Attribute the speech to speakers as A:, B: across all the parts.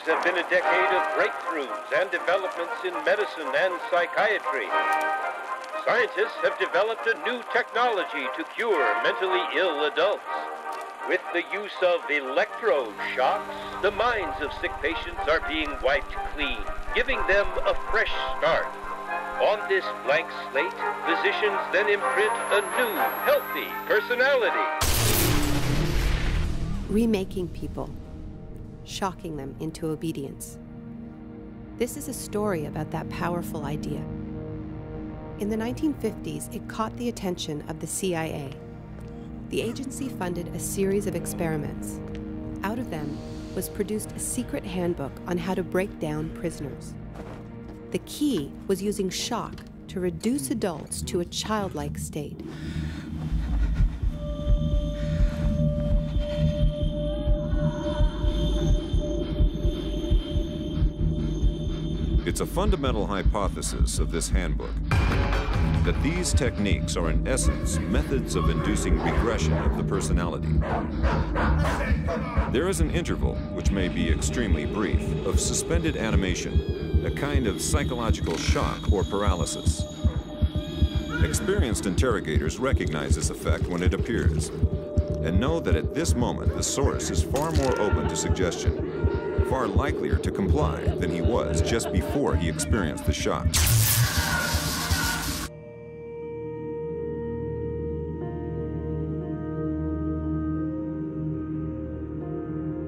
A: have been a decade of breakthroughs and developments in medicine and psychiatry. Scientists have developed a new technology to cure mentally ill adults. With the use of electroshocks, the minds of sick patients are being wiped clean, giving them a fresh start. On this blank slate, physicians then imprint a new, healthy personality.
B: Remaking people, shocking them into obedience. This is a story about that powerful idea. In the 1950s, it caught the attention of the CIA. The agency funded a series of experiments. Out of them was produced a secret handbook on how to break down prisoners. The key was using shock to reduce adults to a childlike state.
C: It's a fundamental hypothesis of this handbook that these techniques are in essence methods of inducing regression of the personality. There is an interval, which may be extremely brief, of suspended animation, a kind of psychological shock or paralysis. Experienced interrogators recognize this effect when it appears and know that at this moment the source is far more open to suggestion, far likelier to comply than he was just before he experienced the shock.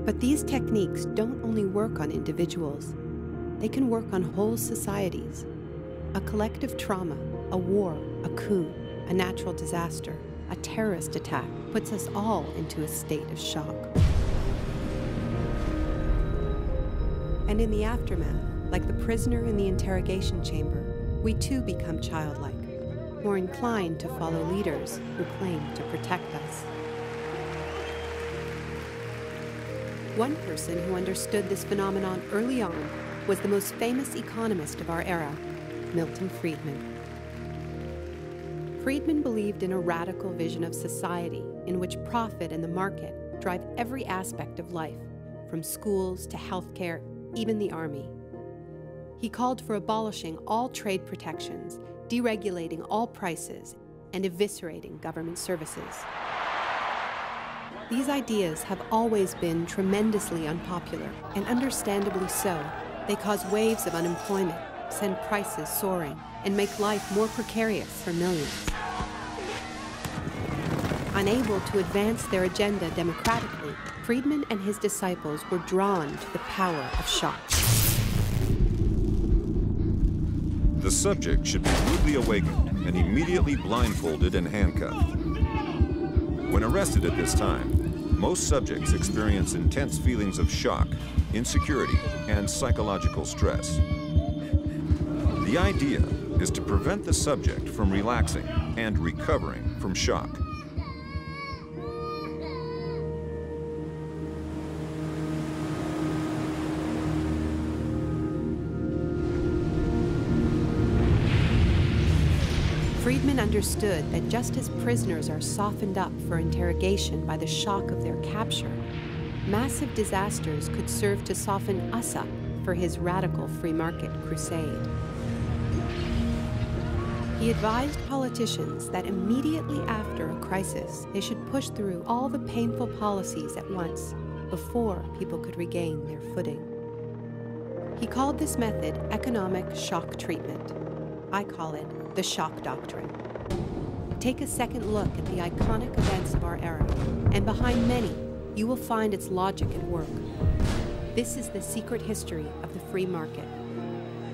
B: But these techniques don't only work on individuals. They can work on whole societies. A collective trauma, a war, a coup, a natural disaster, a terrorist attack puts us all into a state of shock. And in the aftermath, like the prisoner in the interrogation chamber, we too become childlike, more inclined to follow leaders who claim to protect us. One person who understood this phenomenon early on was the most famous economist of our era, Milton Friedman. Friedman believed in a radical vision of society in which profit and the market drive every aspect of life, from schools to healthcare, even the army. He called for abolishing all trade protections, deregulating all prices, and eviscerating government services. These ideas have always been tremendously unpopular, and understandably so. They cause waves of unemployment, send prices soaring, and make life more precarious for millions. Unable to advance their agenda democratically, Friedman and his disciples were drawn to the power of shock.
C: The subject should be rudely awakened and immediately blindfolded and handcuffed. When arrested at this time, most subjects experience intense feelings of shock, insecurity, and psychological stress. The idea is to prevent the subject from relaxing and recovering from shock.
B: Friedman understood that just as prisoners are softened up for interrogation by the shock of their capture, massive disasters could serve to soften us up for his radical free market crusade. He advised politicians that immediately after a crisis, they should push through all the painful policies at once before people could regain their footing. He called this method economic shock treatment. I call it the Shock Doctrine. Take a second look at the iconic events of our era, and behind many, you will find its logic at work. This is the secret history of the free market.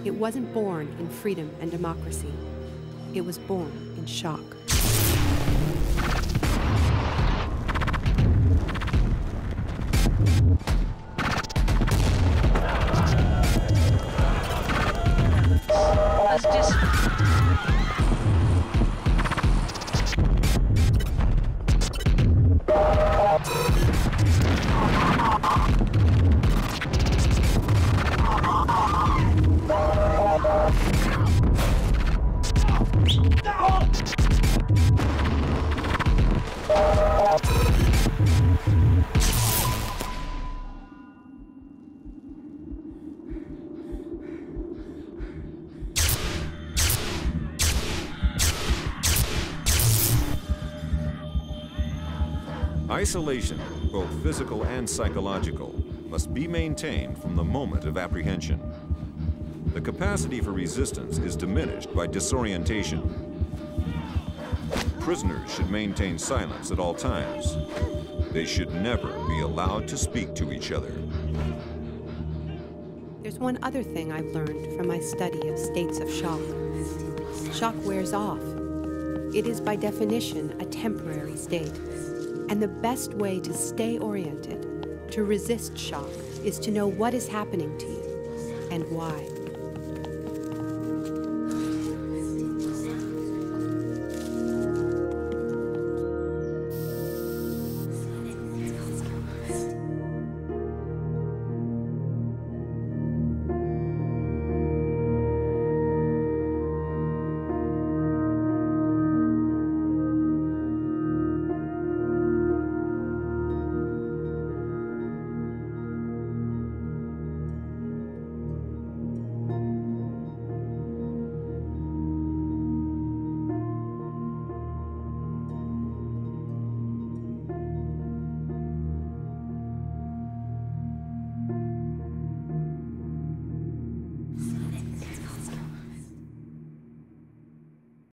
B: It wasn't born in freedom and democracy. It was born in shock.
C: Isolation, both physical and psychological, must be maintained from the moment of apprehension. The capacity for resistance is diminished by disorientation. Prisoners should maintain silence at all times. They should never be allowed to speak to each other.
B: There's one other thing I've learned from my study of states of shock. Shock wears off. It is by definition a temporary state. And the best way to stay oriented, to resist shock, is to know what is happening to you and why.